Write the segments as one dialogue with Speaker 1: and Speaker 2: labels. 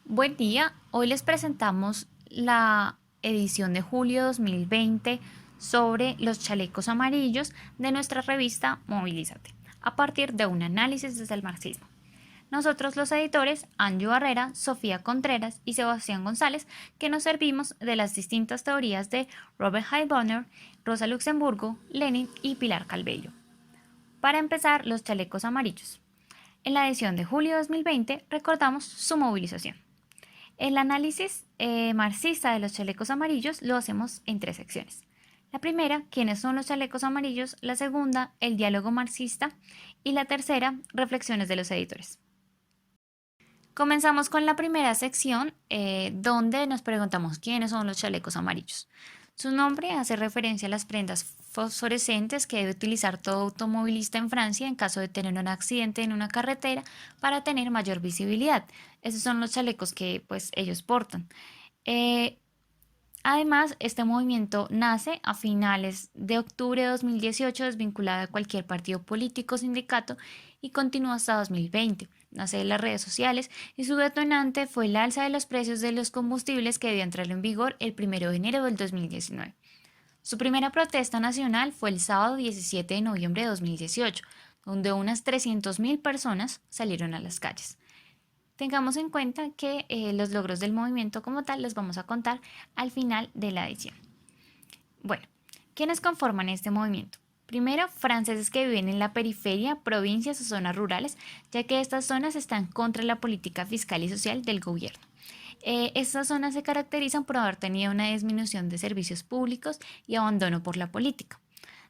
Speaker 1: Buen día, hoy les presentamos la edición de julio 2020 sobre los chalecos amarillos de nuestra revista Movilízate, a partir de un análisis desde el marxismo. Nosotros los editores, Anju Barrera, Sofía Contreras y Sebastián González, que nos servimos de las distintas teorías de Robert Heilbronner, Rosa Luxemburgo, Lenin y Pilar Calvello. Para empezar, los chalecos amarillos. En la edición de julio 2020 recordamos su movilización. El análisis marxista de los chalecos amarillos lo hacemos en tres secciones. La primera, quiénes son los chalecos amarillos; la segunda, el diálogo marxista; y la tercera, reflexiones de los editores. Comenzamos con la primera sección, donde nos preguntamos quiénes son los chalecos amarillos. Su nombre hace referencia a las prendas fosforescentes que debe utilizar todo automovilista en Francia en caso de tener un accidente en una carretera para tener mayor visibilidad. Esos son los chalecos que pues ellos portan. Eh, Además, este movimiento nace a finales de octubre de 2018, desvinculado de cualquier partido político o sindicato, y continúa hasta 2020. Nace de las redes sociales y su detonante fue el alza de los precios de los combustibles que debió entrar en vigor el 1 de enero del 2019. Su primera protesta nacional fue el sábado 17 de noviembre de 2018, donde unas 300.000 personas salieron a las calles. Tengamos en cuenta que los logros del movimiento como tal los vamos a contar al final de la edición. Bueno, ¿quiénes conforman este movimiento? Primero, franceses que viven en la periferia, provincias o zonas rurales, ya que estas zonas están contra la política fiscal y social del gobierno. Estas zonas se caracterizan por haber tenido una disminución de servicios públicos y abandono por la política.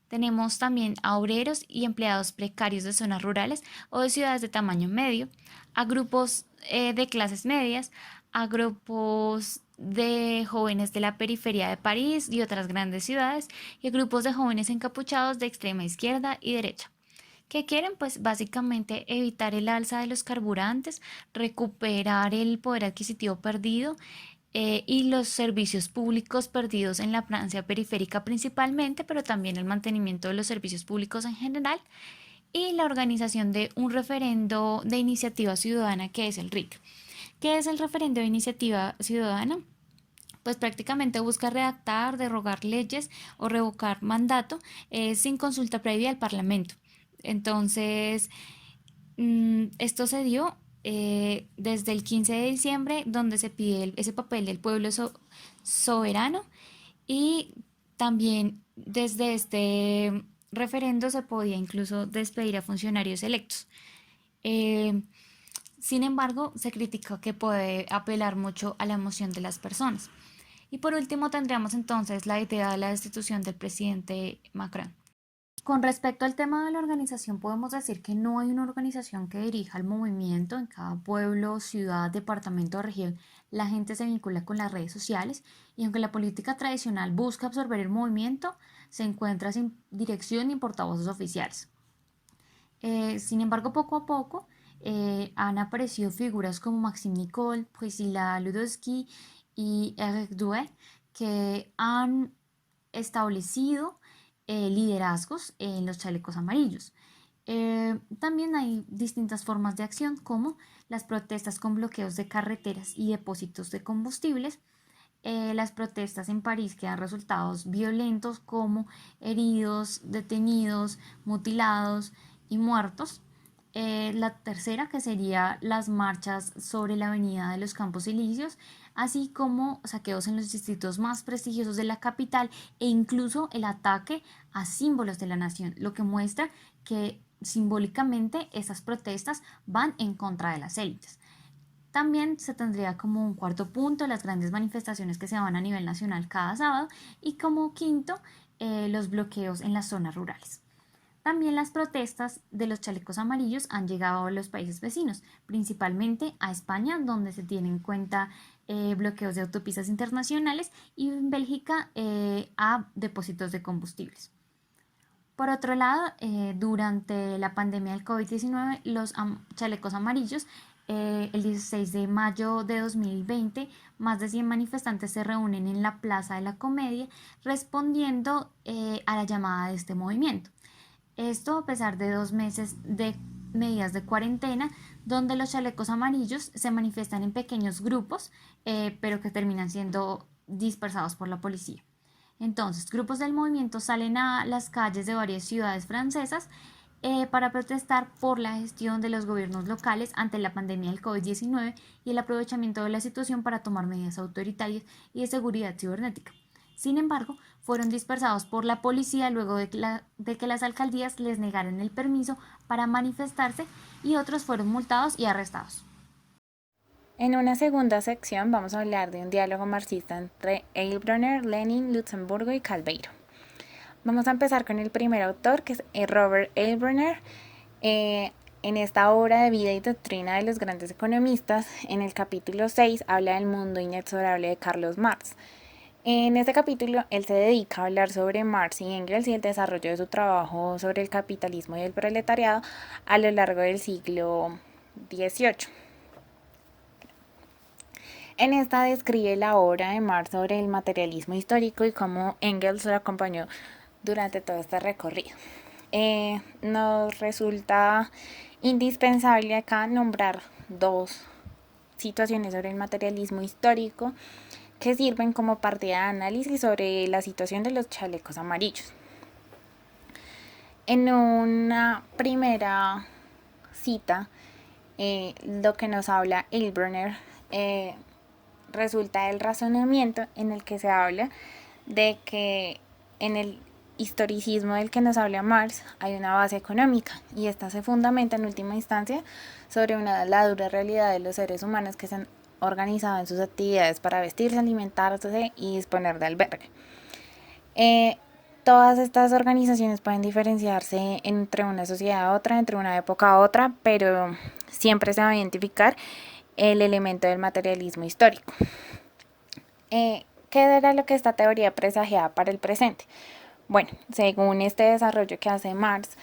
Speaker 1: Tenemos también a obreros y empleados precarios de zonas rurales o de ciudades de tamaño medio, a grupos de clases medias, a grupos de jóvenes de la periferia de París y otras grandes ciudades, y a grupos de jóvenes encapuchados de extrema izquierda y derecha. ¿Qué quieren? Pues básicamente evitar el alza de los carburantes, recuperar el poder adquisitivo perdido, y los servicios públicos perdidos en la Francia periférica principalmente, pero también el mantenimiento de los servicios públicos en general, y la organización de un referendo de iniciativa ciudadana que es el RIC. ¿Qué es el referendo de iniciativa ciudadana? Pues prácticamente busca redactar, derogar leyes o revocar mandato sin consulta previa al Parlamento. Entonces, esto se dio desde el 15 de diciembre, donde se pide ese papel del pueblo soberano, y también desde este referendo se podía incluso despedir a funcionarios electos. Eh, Sin embargo, se critica que puede apelar mucho a la emoción de las personas. Y por último tendríamos entonces la idea de la destitución del presidente Macron. Con respecto al tema de la organización, podemos decir que no hay una organización que dirija el movimiento. En cada pueblo, ciudad, departamento o región, la gente se vincula con las redes sociales, y aunque la política tradicional busca absorber el movimiento, se encuentra sin dirección ni portavoces oficiales. Sin embargo, poco a poco han aparecido figuras como Maxime Nicole, Priscilla Ludowski y Eric Douay, que han establecido liderazgos en los chalecos amarillos. También hay distintas formas de acción, como las protestas con bloqueos de carreteras y depósitos de combustibles. Las protestas en París que dan resultados violentos, como heridos, detenidos, mutilados y muertos. La tercera, que sería las marchas sobre la avenida de los Campos Elíseos, así como saqueos en los distritos más prestigiosos de la capital, e incluso el ataque a símbolos de la nación, lo que muestra que simbólicamente esas protestas van en contra de las élites. También se tendría como un cuarto punto las grandes manifestaciones que se van a nivel nacional cada sábado, y como quinto los bloqueos en las zonas rurales. También las protestas de los chalecos amarillos han llegado a los países vecinos, principalmente a España, donde se tienen en cuenta bloqueos de autopistas internacionales, y en Bélgica a depósitos de combustibles. Por otro lado, durante la pandemia del COVID-19, los chalecos amarillos, el 16 de mayo de 2020, más de 100 manifestantes se reúnen en la Plaza de la Comedia respondiendo a la llamada de este movimiento. Esto a pesar de 2 meses de medidas de cuarentena, donde los chalecos amarillos se manifiestan en pequeños grupos, pero que terminan siendo dispersados por la policía. Entonces, grupos del movimiento salen a las calles de varias ciudades francesas para protestar por la gestión de los gobiernos locales ante la pandemia del COVID-19 y el aprovechamiento de la situación para tomar medidas autoritarias y de seguridad cibernética. Sin embargo, fueron dispersados por la policía luego de que las alcaldías les negaran el permiso para manifestarse y otros fueron multados y arrestados.
Speaker 2: En una segunda sección vamos a hablar de un diálogo marxista entre Eilbrunner, Lenin, Luxemburgo y Calveiro. Vamos a empezar con el primer autor, que es Robert Eilbrunner. En esta obra de vida y doctrina de los grandes economistas, en el capítulo 6 habla del mundo inexorable de Carlos Marx. En este capítulo, él se dedica a hablar sobre Marx y Engels y el desarrollo de su trabajo sobre el capitalismo y el proletariado a lo largo del siglo XVIII. En esta describe la obra de Marx sobre el materialismo histórico y cómo Engels lo acompañó durante todo este recorrido. Nos resulta indispensable acá nombrar dos situaciones sobre el materialismo histórico que sirven como partida de análisis sobre la situación de los chalecos amarillos. En una primera cita, lo que nos habla Eilbrunner resulta del razonamiento en el que se habla de que en el historicismo del que nos habla Marx hay una base económica y esta se fundamenta en última instancia sobre la dura realidad de los seres humanos que se han organizado en sus actividades para vestirse, alimentarse y disponer de albergue. Todas estas organizaciones pueden diferenciarse entre una sociedad a otra, entre una época a otra, pero siempre se va a identificar el elemento del materialismo histórico. ¿Qué era lo que esta teoría presagiaba para el presente? Bueno, según este desarrollo que hace Marx,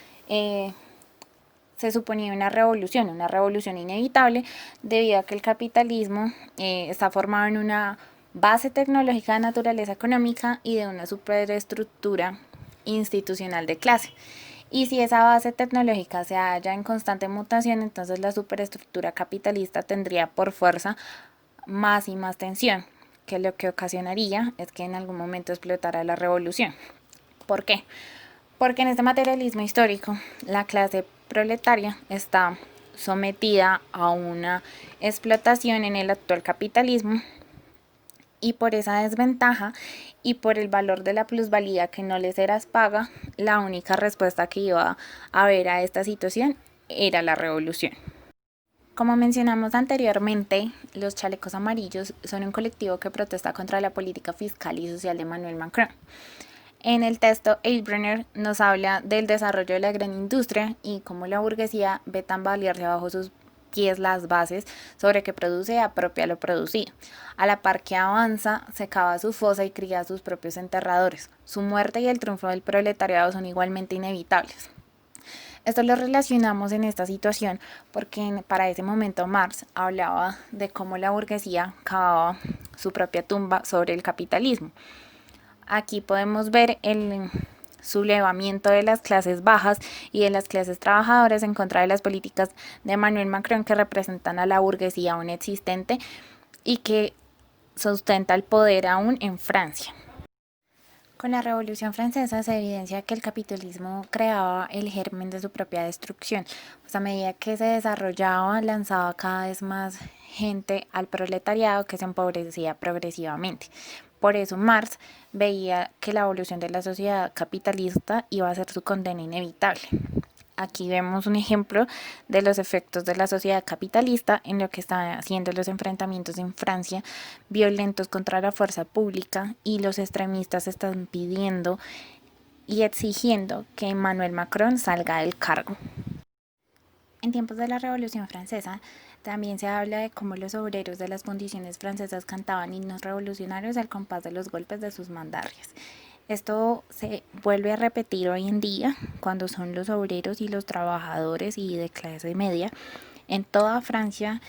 Speaker 2: se suponía una revolución inevitable, debido a que el capitalismo está formado en una base tecnológica de naturaleza económica y de una superestructura institucional de clase. Y si esa base tecnológica se halla en constante mutación, entonces la superestructura capitalista tendría por fuerza más y más tensión, que lo que ocasionaría es que en algún momento explotara la revolución. ¿Por qué? Porque en este materialismo histórico la clase proletaria está sometida a una explotación en el actual capitalismo y por esa desventaja y por el valor de la plusvalía que no les era paga, la única respuesta que iba a haber a esta situación era la revolución. Como mencionamos anteriormente, los chalecos amarillos son un colectivo que protesta contra la política fiscal y social de Emmanuel Macron. En el texto, Eilbrunner nos habla del desarrollo de la gran industria y cómo la burguesía ve tambalearse bajo sus pies las bases sobre qué produce y apropia lo producido. A la par que avanza, se cava su fosa y cría sus propios enterradores. Su muerte y el triunfo del proletariado son igualmente inevitables. Esto lo relacionamos en esta situación porque para ese momento Marx hablaba de cómo la burguesía cavaba su propia tumba sobre el capitalismo. Aquí podemos ver el sublevamiento de las clases bajas y de las clases trabajadoras en contra de las políticas de Emmanuel Macron, que representan a la burguesía aún existente y que sustenta el poder aún en Francia. Con la Revolución Francesa se evidencia que el capitalismo creaba el germen de su propia destrucción, pues a medida que se desarrollaba lanzaba cada vez más gente al proletariado que se empobrecía progresivamente. Por eso Marx veía que la evolución de la sociedad capitalista iba a ser su condena inevitable. Aquí vemos un ejemplo de los efectos de la sociedad capitalista en lo que están haciendo los enfrentamientos en Francia, violentos contra la fuerza pública, y los extremistas están pidiendo y exigiendo que Emmanuel Macron salga del cargo. En tiempos de la Revolución Francesa, también se habla de cómo los obreros de las condiciones francesas cantaban himnos revolucionarios al compás de los golpes de sus mandarrias. Esto se vuelve a repetir hoy en día cuando son los obreros y los trabajadores y de clase media en toda Francia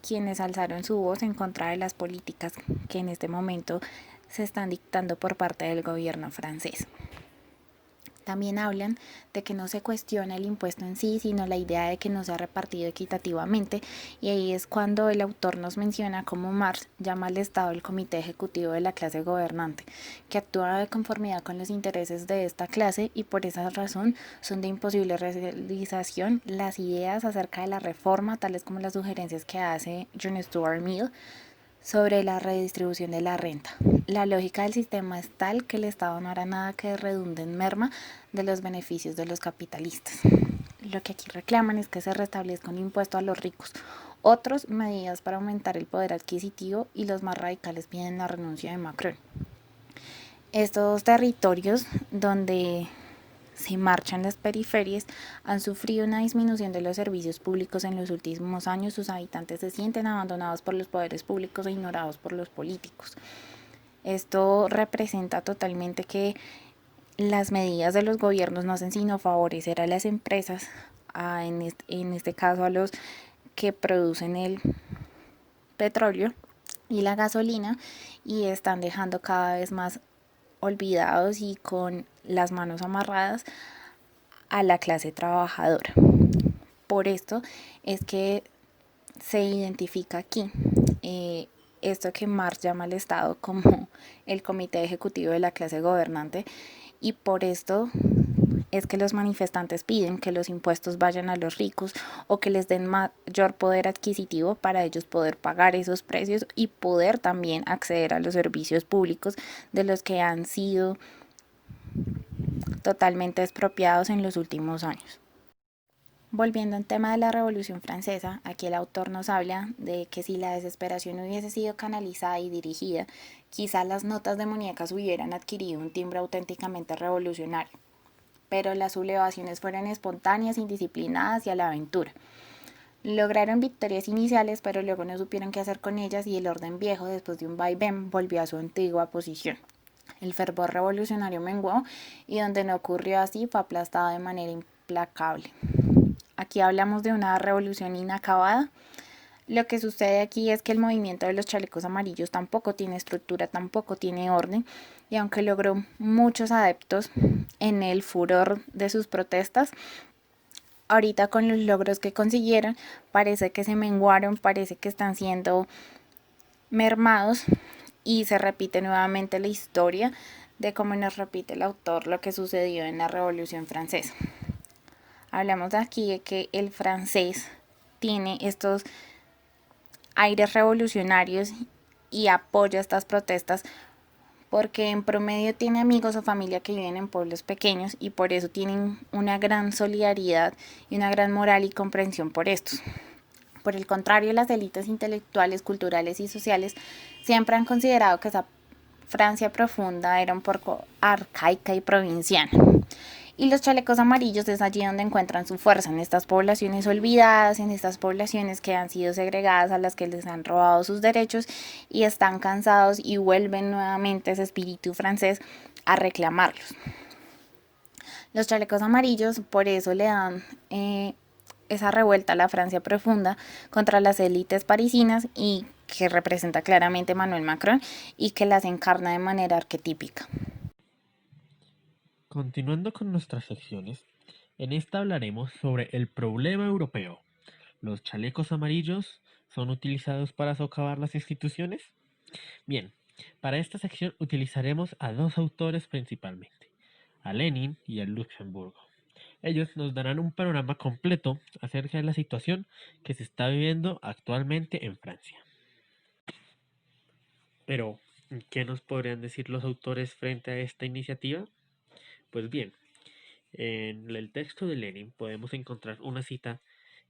Speaker 2: quienes alzaron su voz en contra de las políticas que en este momento se están dictando por parte del gobierno francés. También hablan de que no se cuestiona el impuesto en sí, sino la idea de que no se ha repartido equitativamente, y ahí es cuando el autor nos menciona cómo Marx llama al Estado el comité ejecutivo de la clase gobernante, que actúa de conformidad con los intereses de esta clase y por esa razón son de imposible realización las ideas acerca de la reforma, tales como las sugerencias que hace John Stuart Mill sobre la redistribución de la renta. La lógica del sistema es tal que el Estado no hará nada que redunde en merma de los beneficios de los capitalistas. Lo que aquí reclaman es que se restablezca un impuesto a los ricos, otros medidas para aumentar el poder adquisitivo, y los más radicales piden la renuncia de Macron. Estos territorios donde se marchan las periferias han sufrido una disminución de los servicios públicos en los últimos años. Sus habitantes se sienten abandonados por los poderes públicos e ignorados por los políticos. Esto representa totalmente que las medidas de los gobiernos no hacen sino favorecer a las empresas, en este caso a los que producen el petróleo y la gasolina, y están dejando cada vez más olvidados y con las manos amarradas a la clase trabajadora. Por esto es que se identifica aquí esto que Marx llama al Estado como el comité ejecutivo de la clase gobernante, y por esto es que los manifestantes piden que los impuestos vayan a los ricos o que les den mayor poder adquisitivo para ellos poder pagar esos precios y poder también acceder a los servicios públicos de los que han sido totalmente expropiados en los últimos años. Volviendo al tema de la Revolución Francesa, aquí el autor nos habla de que si la desesperación hubiese sido canalizada y dirigida, quizá las notas demoníacas hubieran adquirido un timbre auténticamente revolucionario, pero las sublevaciones fueron espontáneas, indisciplinadas y a la aventura. Lograron victorias iniciales, pero luego no supieron qué hacer con ellas, y el orden viejo, después de un vaivén, volvió a su antigua posición. El fervor revolucionario menguó, y donde no ocurrió así fue aplastado de manera implacable. Aquí hablamos de una revolución inacabada. Lo que sucede aquí es que el movimiento de los chalecos amarillos tampoco tiene estructura, tampoco tiene orden, y aunque logró muchos adeptos en el furor de sus protestas, ahorita con los logros que consiguieron parece que se menguaron, parece que están siendo mermados, y se repite nuevamente la historia de cómo nos repite el autor lo que sucedió en la Revolución Francesa. Hablamos aquí de que el francés tiene estos aires revolucionarios y apoya estas protestas porque en promedio tiene amigos o familia que viven en pueblos pequeños, y por eso tienen una gran solidaridad y una gran moral y comprensión por estos. Por el contrario, las élites intelectuales, culturales y sociales siempre han considerado que esa Francia profunda era un poco arcaica y provinciana. Y los chalecos amarillos es allí donde encuentran su fuerza, en estas poblaciones olvidadas, en estas poblaciones que han sido segregadas, a las que les han robado sus derechos y están cansados, y vuelven nuevamente ese espíritu francés a reclamarlos. Los chalecos amarillos por eso le dan esa revuelta a la Francia profunda contra las élites parisinas, y que representa claramente Emmanuel Macron y que las encarna de manera arquetípica.
Speaker 3: Continuando con nuestras secciones, en esta hablaremos sobre el problema europeo. ¿Los chalecos amarillos son utilizados para socavar las instituciones? Bien, para esta sección utilizaremos a dos autores principalmente, a Lenin y a Luxemburgo. Ellos nos darán un panorama completo acerca de la situación que se está viviendo actualmente en Francia. Pero, ¿qué nos podrían decir los autores frente a esta iniciativa? Pues bien, en el texto de Lenin podemos encontrar una cita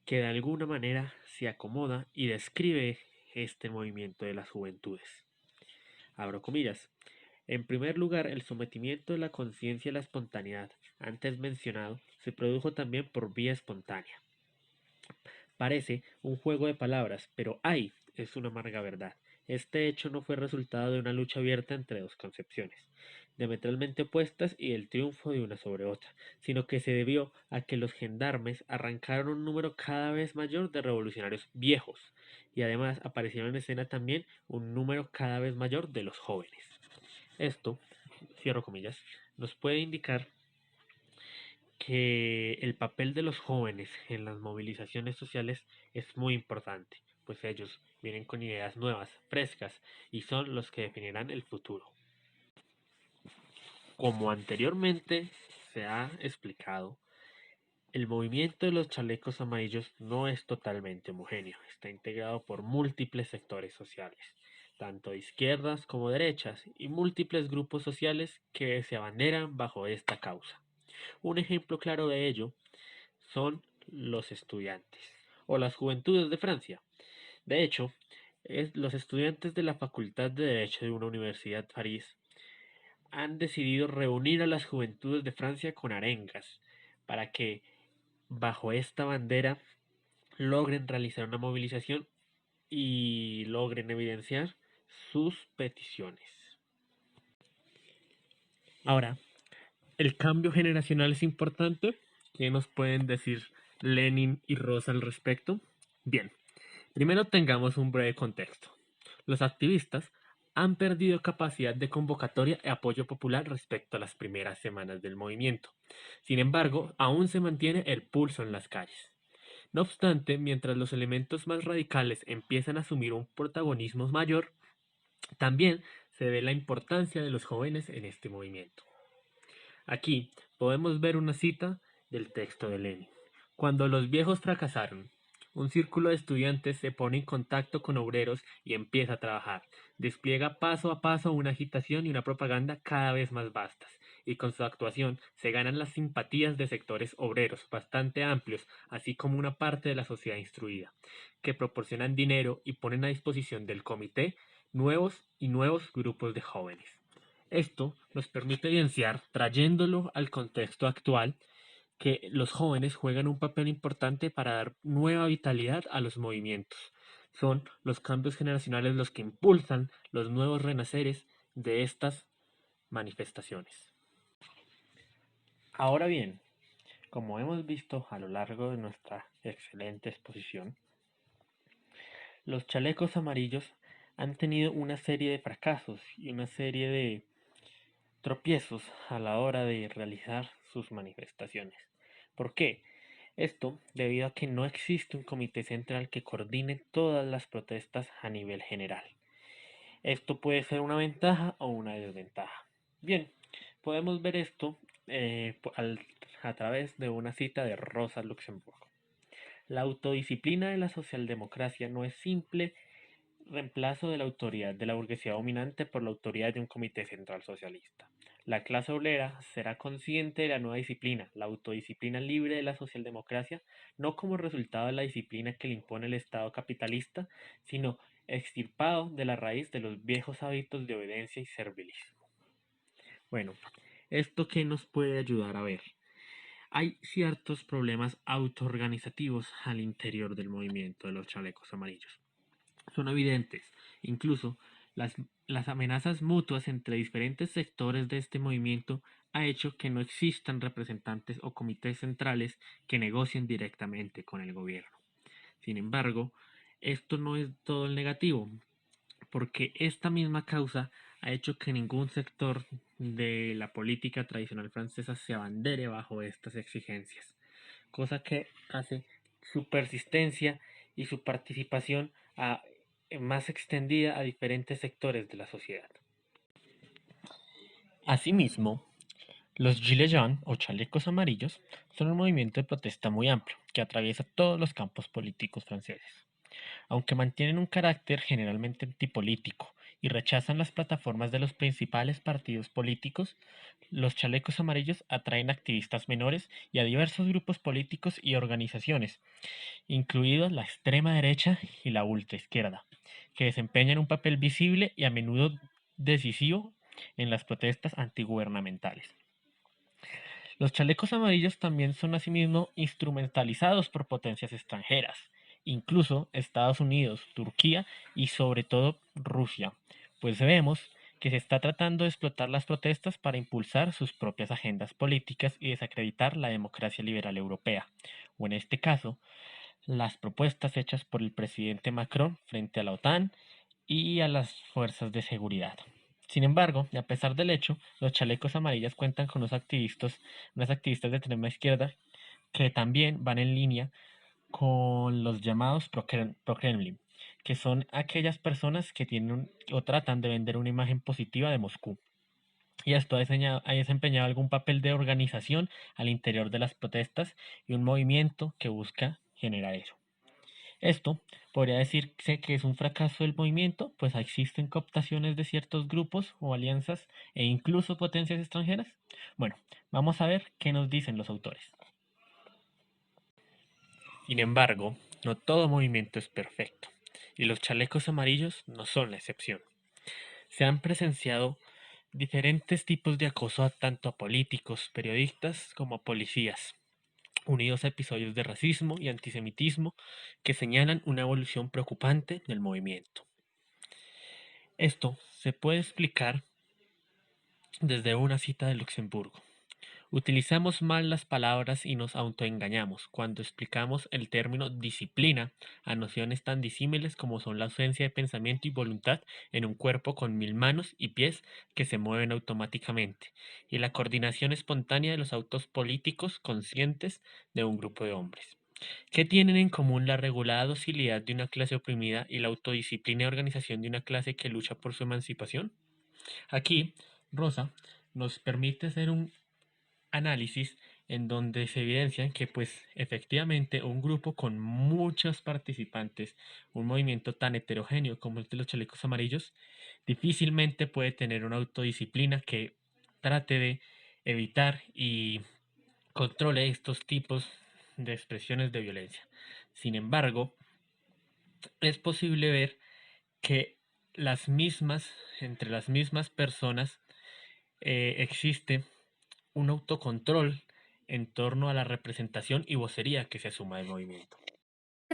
Speaker 3: que de alguna manera se acomoda y describe este movimiento de las juventudes. Abro comillas. En primer lugar, el sometimiento de la conciencia a la espontaneidad, antes mencionado, se produjo también por vía espontánea. Parece un juego de palabras, pero ¡ay! Es una amarga verdad. Este hecho no fue resultado de una lucha abierta entre dos concepciones, diametralmente opuestas y del triunfo de una sobre otra, sino que se debió a que los gendarmes arrancaron un número cada vez mayor de revolucionarios viejos, y además aparecieron en escena también un número cada vez mayor de los jóvenes. Esto, cierro comillas, nos puede indicar que el papel de los jóvenes en las movilizaciones sociales es muy importante, pues ellos vienen con ideas nuevas, frescas, y son los que definirán el futuro. Como anteriormente se ha explicado, el movimiento de los chalecos amarillos no es totalmente homogéneo, está integrado por múltiples sectores sociales, tanto de izquierdas como derechas, y múltiples grupos sociales que se abanderan bajo esta causa. Un ejemplo claro de ello son los estudiantes o las juventudes de Francia. De hecho, los estudiantes de la Facultad de Derecho de una universidad de París han decidido reunir a las juventudes de Francia con arengas para que, bajo esta bandera, logren realizar una movilización y logren evidenciar sus peticiones. Ahora, ¿el cambio generacional es importante? ¿Qué nos pueden decir Lenin y Rosa al respecto? Bien, primero tengamos un breve contexto. Los activistas han perdido capacidad de convocatoria y apoyo popular respecto a las primeras semanas del movimiento. Sin embargo, aún se mantiene el pulso en las calles. No obstante, mientras los elementos más radicales empiezan a asumir un protagonismo mayor, también se ve la importancia de los jóvenes en este movimiento. Aquí podemos ver una cita del texto de Lenin. Cuando los viejos fracasaron, un círculo de estudiantes se pone en contacto con obreros y empieza a trabajar. Despliega paso a paso una agitación y una propaganda cada vez más vastas, y con su actuación se ganan las simpatías de sectores obreros bastante amplios, así como una parte de la sociedad instruida, que proporcionan dinero y ponen a disposición del comité nuevos grupos de jóvenes. Esto nos permite evidenciar, trayéndolo al contexto actual, que los jóvenes juegan un papel importante para dar nueva vitalidad a los movimientos. Son los cambios generacionales los que impulsan los nuevos renaceres de estas manifestaciones. Ahora bien, como hemos visto a lo largo de nuestra excelente exposición, los chalecos amarillos han tenido una serie de fracasos y una serie de tropiezos a la hora de realizar sus manifestaciones. ¿Por qué? Esto debido a que no existe un comité central que coordine todas las protestas a nivel general. Esto puede ser una ventaja o una desventaja. Bien, podemos ver esto a través de una cita de Rosa Luxemburgo. La autodisciplina de la socialdemocracia no es simple reemplazo de la autoridad de la burguesía dominante por la autoridad de un comité central socialista. La clase obrera será consciente de la nueva disciplina, la autodisciplina libre de la socialdemocracia, no como resultado de la disciplina que le impone el Estado capitalista, sino extirpado de la raíz de los viejos hábitos de obediencia y servilismo. Bueno, ¿esto qué nos puede ayudar a ver? Hay ciertos problemas autoorganizativos al interior del movimiento de los chalecos amarillos. Son evidentes. Incluso las amenazas mutuas entre diferentes sectores de este movimiento ha hecho que no existan representantes o comités centrales que negocien directamente con el gobierno. Sin embargo, esto no es todo el negativo, porque esta misma causa ha hecho que ningún sector de la política tradicional francesa se abandere bajo estas exigencias, cosa que hace su persistencia y su participación más extendida a diferentes sectores de la sociedad. Asimismo, los Gilets jaunes o chalecos amarillos son un movimiento de protesta muy amplio que atraviesa todos los campos políticos franceses. Aunque mantienen un carácter generalmente antipolítico y rechazan las plataformas de los principales partidos políticos, los chalecos amarillos atraen activistas menores y a diversos grupos políticos y organizaciones, incluidos la extrema derecha y la ultraizquierda, que desempeñan un papel visible y a menudo decisivo en las protestas antigubernamentales. Los chalecos amarillos también son asimismo instrumentalizados por potencias extranjeras, incluso Estados Unidos, Turquía y sobre todo Rusia, pues vemos que se está tratando de explotar las protestas para impulsar sus propias agendas políticas y desacreditar la democracia liberal europea, o en este caso, las propuestas hechas por el presidente Macron frente a la OTAN y a las fuerzas de seguridad. Sin embargo, y a pesar del hecho, los chalecos amarillas cuentan con unas activistas de extrema izquierda que también van en línea con los llamados pro-Kremlin, que son aquellas personas que tienen o tratan de vender una imagen positiva de Moscú. Y esto ha desempeñado algún papel de organización al interior de las protestas y un movimiento que busca generar eso. Esto podría decirse que es un fracaso del movimiento, pues existen cooptaciones de ciertos grupos o alianzas e incluso potencias extranjeras. Bueno, vamos a ver qué nos dicen los autores. Sin embargo, no todo movimiento es perfecto, y los chalecos amarillos no son la excepción. Se han presenciado diferentes tipos de acoso tanto a políticos, periodistas como a policías, unidos a episodios de racismo y antisemitismo que señalan una evolución preocupante del movimiento. Esto se puede explicar desde una cita de Luxemburgo. Utilizamos mal las palabras y nos autoengañamos cuando explicamos el término disciplina a nociones tan disímiles como son la ausencia de pensamiento y voluntad en un cuerpo con 1000 manos y pies que se mueven automáticamente, y la coordinación espontánea de los autos políticos conscientes de un grupo de hombres. ¿Qué tienen en común la regulada docilidad de una clase oprimida y la autodisciplina y organización de una clase que lucha por su emancipación? Aquí, Rosa nos permite hacer un análisis en donde se evidencian que pues efectivamente un grupo con muchos participantes, un movimiento tan heterogéneo como el de los chalecos amarillos, difícilmente puede tener una autodisciplina que trate de evitar y controle estos tipos de expresiones de violencia. Sin embargo, es posible ver que entre las mismas personas, existe un autocontrol en torno a la representación y vocería que se asuma del movimiento.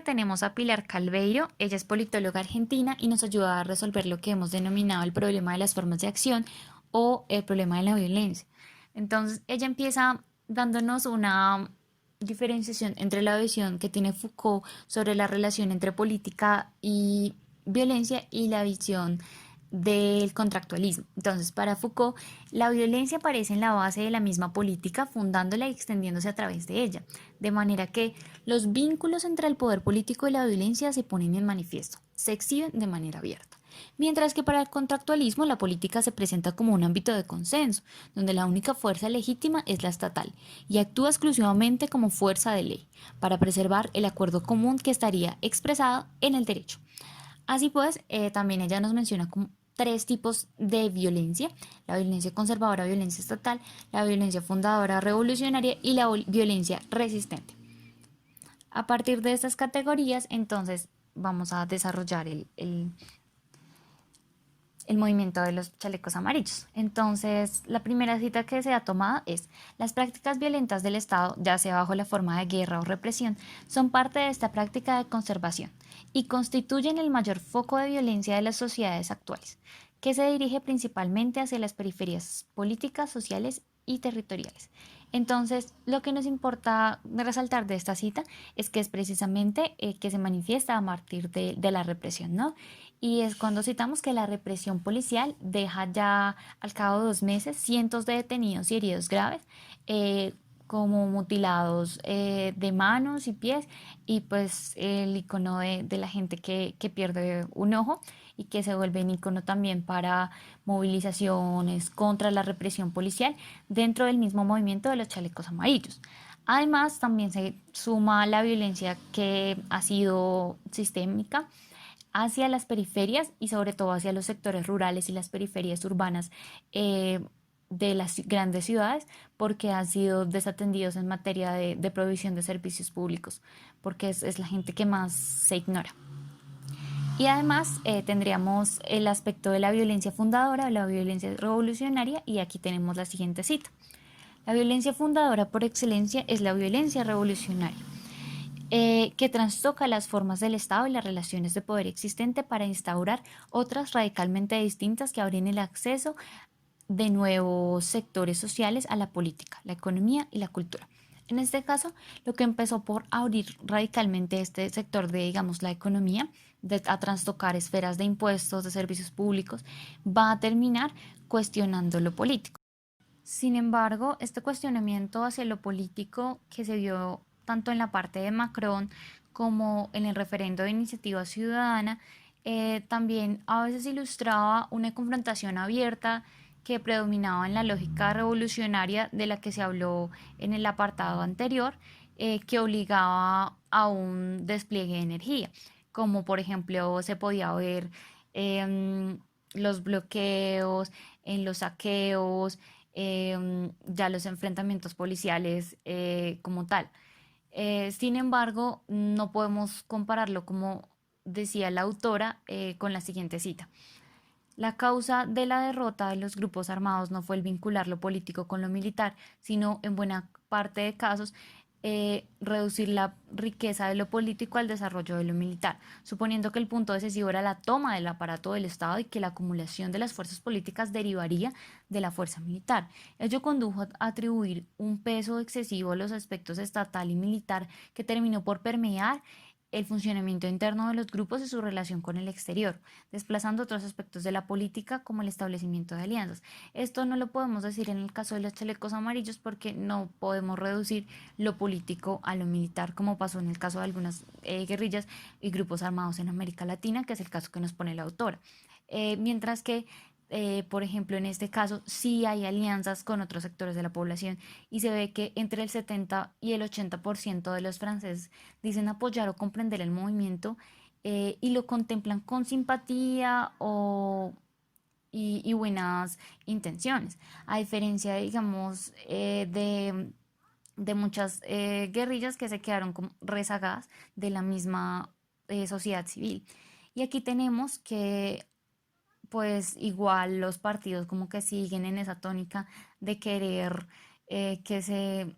Speaker 1: Tenemos a Pilar Calveiro, ella es politóloga argentina y nos ayuda a resolver lo que hemos denominado el problema de las formas de acción o el problema de la violencia. Entonces, ella empieza dándonos una diferenciación entre la visión que tiene Foucault sobre la relación entre política y violencia y la visión del contractualismo. Entonces, para Foucault, la violencia aparece en la base de la misma política, fundándola y extendiéndose a través de ella, de manera que los vínculos entre el poder político y la violencia se ponen en manifiesto, se exhiben de manera abierta. Mientras que para el contractualismo la política se presenta como un ámbito de consenso, donde la única fuerza legítima es la estatal y actúa exclusivamente como fuerza de ley, para preservar el acuerdo común que estaría expresado en el derecho. Así pues, también ella nos menciona como tres tipos de violencia: la violencia conservadora, violencia estatal, la violencia fundadora revolucionaria y la violencia resistente. A partir de estas categorías, entonces, vamos a desarrollar el movimiento de los chalecos amarillos. Entonces, la primera cita que se ha tomado es: las prácticas violentas del Estado, ya sea bajo la forma de guerra o represión, son parte de esta práctica de conservación y constituyen el mayor foco de violencia de las sociedades actuales, que se dirige principalmente hacia las periferias políticas, sociales y territoriales. Entonces, lo que nos importa resaltar de esta cita es que es precisamente que se manifiesta a partir de la represión, ¿no? Y es cuando citamos que la represión policial deja ya al cabo de 2 meses cientos de detenidos y heridos graves, como mutilados de manos y pies, y pues el icono de la gente que pierde un ojo y que se vuelve un icono también para movilizaciones contra la represión policial dentro del mismo movimiento de los chalecos amarillos. Además, también se suma la violencia que ha sido sistémica hacia las periferias y sobre todo hacia los sectores rurales y las periferias urbanas de las grandes ciudades, porque han sido desatendidos en materia de provisión de servicios públicos, porque es la gente que más se ignora. Y además tendríamos el aspecto de la violencia fundadora, la violencia revolucionaria, y aquí tenemos la siguiente cita. La violencia fundadora por excelencia es la violencia revolucionaria, que trastoca las formas del Estado y las relaciones de poder existente para instaurar otras radicalmente distintas que abren el acceso de nuevos sectores sociales a la política, la economía y la cultura. En este caso, lo que empezó por abrir radicalmente este sector de, digamos, la economía, a trastocar esferas de impuestos, de servicios públicos, va a terminar cuestionando lo político. Sin embargo, este cuestionamiento hacia lo político que se vio tanto en la parte de Macron como en el referendo de iniciativa ciudadana, también a veces ilustraba una confrontación abierta que predominaba en la lógica revolucionaria de la que se habló en el apartado anterior, que obligaba a un despliegue de energía, como por ejemplo se podía ver en los bloqueos, en los saqueos, ya los enfrentamientos policiales como tal. Sin embargo, no podemos compararlo, como decía la autora, con la siguiente cita. La causa de la derrota de los grupos armados no fue el vincular lo político con lo militar, sino en buena parte de casos reducir la riqueza de lo político al desarrollo de lo militar, suponiendo que el punto decisivo era la toma del aparato del Estado y que la acumulación de las fuerzas políticas derivaría de la fuerza militar. Ello condujo a atribuir un peso excesivo a los aspectos estatal y militar que terminó por permear el funcionamiento interno de los grupos y su relación con el exterior, desplazando otros aspectos de la política como el establecimiento de alianzas. Esto no lo podemos decir en el caso de los chalecos amarillos porque no podemos reducir lo político a lo militar, como pasó en el caso de algunas guerrillas y grupos armados en América Latina, que es el caso que nos pone la autora. Mientras que por ejemplo, en este caso sí hay alianzas con otros sectores de la población y se ve que entre el 70 y el 80% de los franceses dicen apoyar o comprender el movimiento y lo contemplan con simpatía y buenas intenciones, a diferencia, digamos, de muchas guerrillas que se quedaron como rezagadas de la misma sociedad civil. Y aquí tenemos que pues igual los partidos como que siguen en esa tónica de querer que se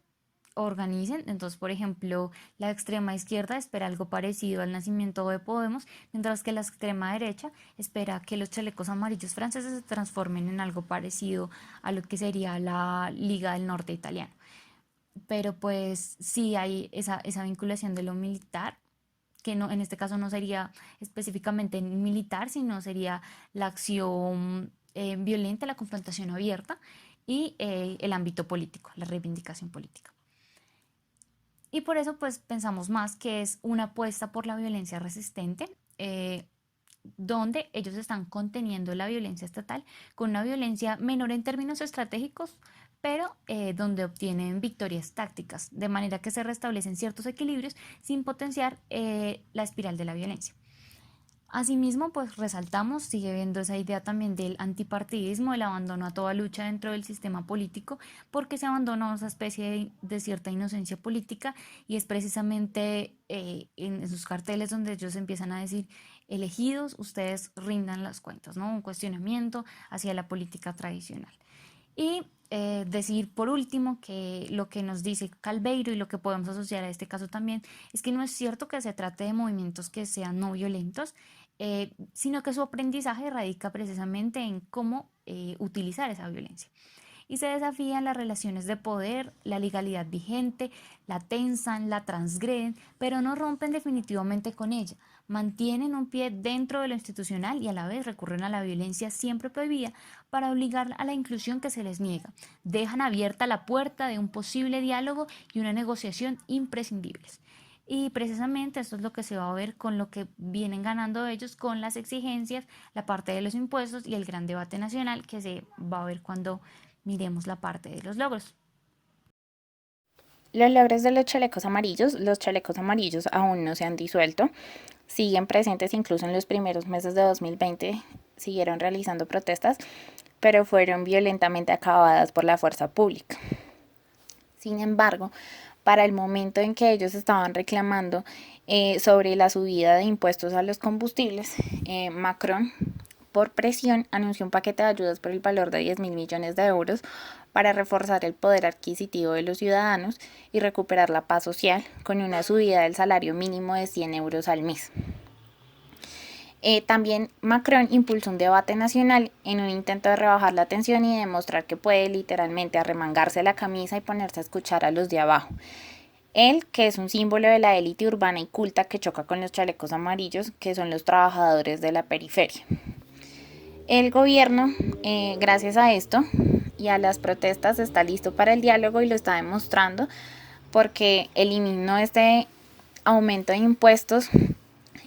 Speaker 1: organicen. Entonces, por ejemplo, la extrema izquierda espera algo parecido al nacimiento de Podemos, mientras que la extrema derecha espera que los chalecos amarillos franceses se transformen en algo parecido a lo que sería la Liga del Norte italiana. Pero pues sí hay esa vinculación de lo militar que no, en este caso no sería específicamente militar, sino sería la acción violenta, la confrontación abierta y el ámbito político, la reivindicación política. Y por eso pues pensamos más que es una apuesta por la violencia resistente, donde ellos están conteniendo la violencia estatal con una violencia menor en términos estratégicos, pero donde obtienen victorias tácticas, de manera que se restablecen ciertos equilibrios sin potenciar la espiral de la violencia. Asimismo, pues resaltamos, sigue viendo esa idea también del antipartidismo, el abandono a toda lucha dentro del sistema político, porque se abandona esa especie de cierta inocencia política y es precisamente en sus carteles donde ellos empiezan a decir, elegidos, ustedes rindan las cuentas, ¿no? Un cuestionamiento hacia la política tradicional. Y decir por último que lo que nos dice Calveiro y lo que podemos asociar a este caso también es que no es cierto que se trate de movimientos que sean no violentos, sino que su aprendizaje radica precisamente en cómo utilizar esa violencia y se desafían las relaciones de poder, la legalidad vigente, la tensan, la transgreden, pero no rompen definitivamente con ella. Mantienen un pie dentro de lo institucional y a la vez recurren a la violencia siempre prohibida para obligar a la inclusión que se les niega. Dejan abierta la puerta de un posible diálogo y una negociación imprescindibles. Y precisamente esto es lo que se va a ver con lo que vienen ganando ellos con las exigencias, la parte de los impuestos y el gran debate nacional que se va a ver cuando miremos la parte de los logros.
Speaker 2: Los logros de los chalecos amarillos aún no se han disuelto, siguen presentes incluso en los primeros meses de 2020, siguieron realizando protestas, pero fueron violentamente acabadas por la fuerza pública. Sin embargo, para el momento en que ellos estaban reclamando sobre la subida de impuestos a los combustibles, Macron, por presión, anunció un paquete de ayudas por el valor de 10.000 millones de euros para reforzar el poder adquisitivo de los ciudadanos y recuperar la paz social con una subida del salario mínimo de 100 euros al mes. También Macron impulsó un debate nacional en un intento de rebajar la tensión y demostrar que puede literalmente arremangarse la camisa y ponerse a escuchar a los de abajo. Él, que es un símbolo de la élite urbana y culta que choca con los chalecos amarillos, que son los trabajadores de la periferia. El gobierno, gracias a esto y a las protestas, está listo para el diálogo y lo está demostrando porque eliminó este aumento de impuestos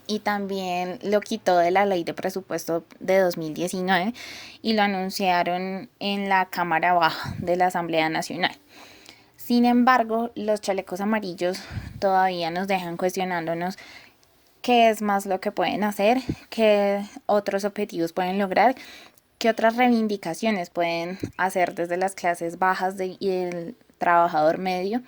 Speaker 2: y también lo quitó de la ley de presupuesto de 2019 y lo anunciaron en la Cámara Baja de la Asamblea Nacional. Sin embargo, los chalecos amarillos todavía nos dejan cuestionándonos qué es más lo que pueden hacer, qué otros objetivos pueden lograr, qué otras reivindicaciones pueden hacer desde las clases bajas y el trabajador medio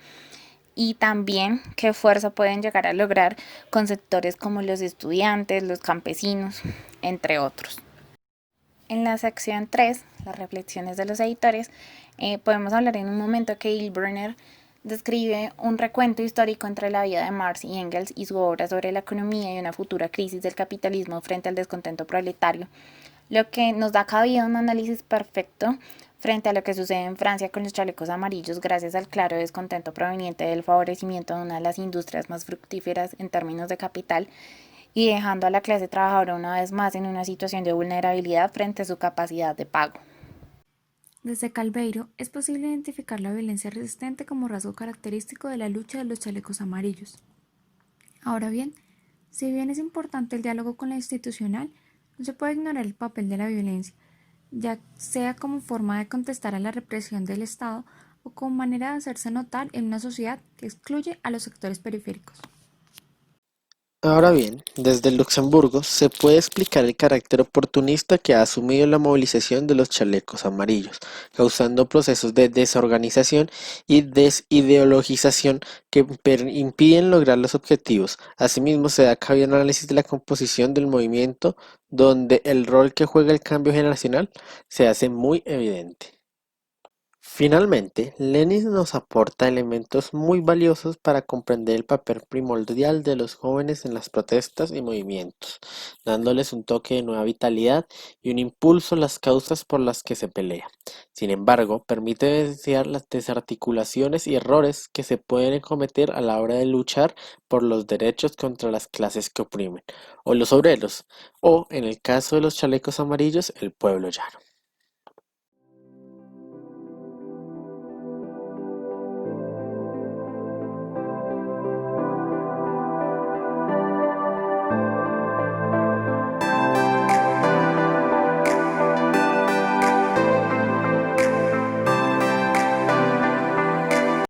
Speaker 2: y también qué fuerza pueden llegar a lograr con sectores como los estudiantes, los campesinos, entre otros. En la sección 3, las reflexiones de los editores, podemos hablar en un momento que Hilberner describe un recuento histórico entre la vida de Marx y Engels y su obra sobre la economía y una futura crisis del capitalismo frente al descontento proletario, lo que nos da cabida un análisis perfecto frente a lo que sucede en Francia con los chalecos amarillos gracias al claro descontento proveniente del favorecimiento de una de las industrias más fructíferas en términos de capital y dejando a la clase trabajadora una vez más en una situación de vulnerabilidad frente a su capacidad de pago.
Speaker 4: Desde Calveiro es posible identificar la violencia resistente como rasgo característico de la lucha de los chalecos amarillos. Ahora bien, si bien es importante el diálogo con la institucional, no se puede ignorar el papel de la violencia, ya sea como forma de contestar a la represión del Estado o como manera de hacerse notar en una sociedad que excluye a los sectores periféricos.
Speaker 5: Ahora bien, desde Luxemburgo se puede explicar el carácter oportunista que ha asumido la movilización de los chalecos amarillos, causando procesos de desorganización y desideologización que impiden lograr los objetivos. Asimismo, se da cabida un análisis de la composición del movimiento, donde el rol que juega el cambio generacional se hace muy evidente. Finalmente, Lenin nos aporta elementos muy valiosos para comprender el papel primordial de los jóvenes en las protestas y movimientos, dándoles un toque de nueva vitalidad y un impulso a las causas por las que se pelea. Sin embargo, permite evidenciar las desarticulaciones y errores que se pueden cometer a la hora de luchar por los derechos contra las clases que oprimen, o los obreros, o, en el caso de los chalecos amarillos, el pueblo llano.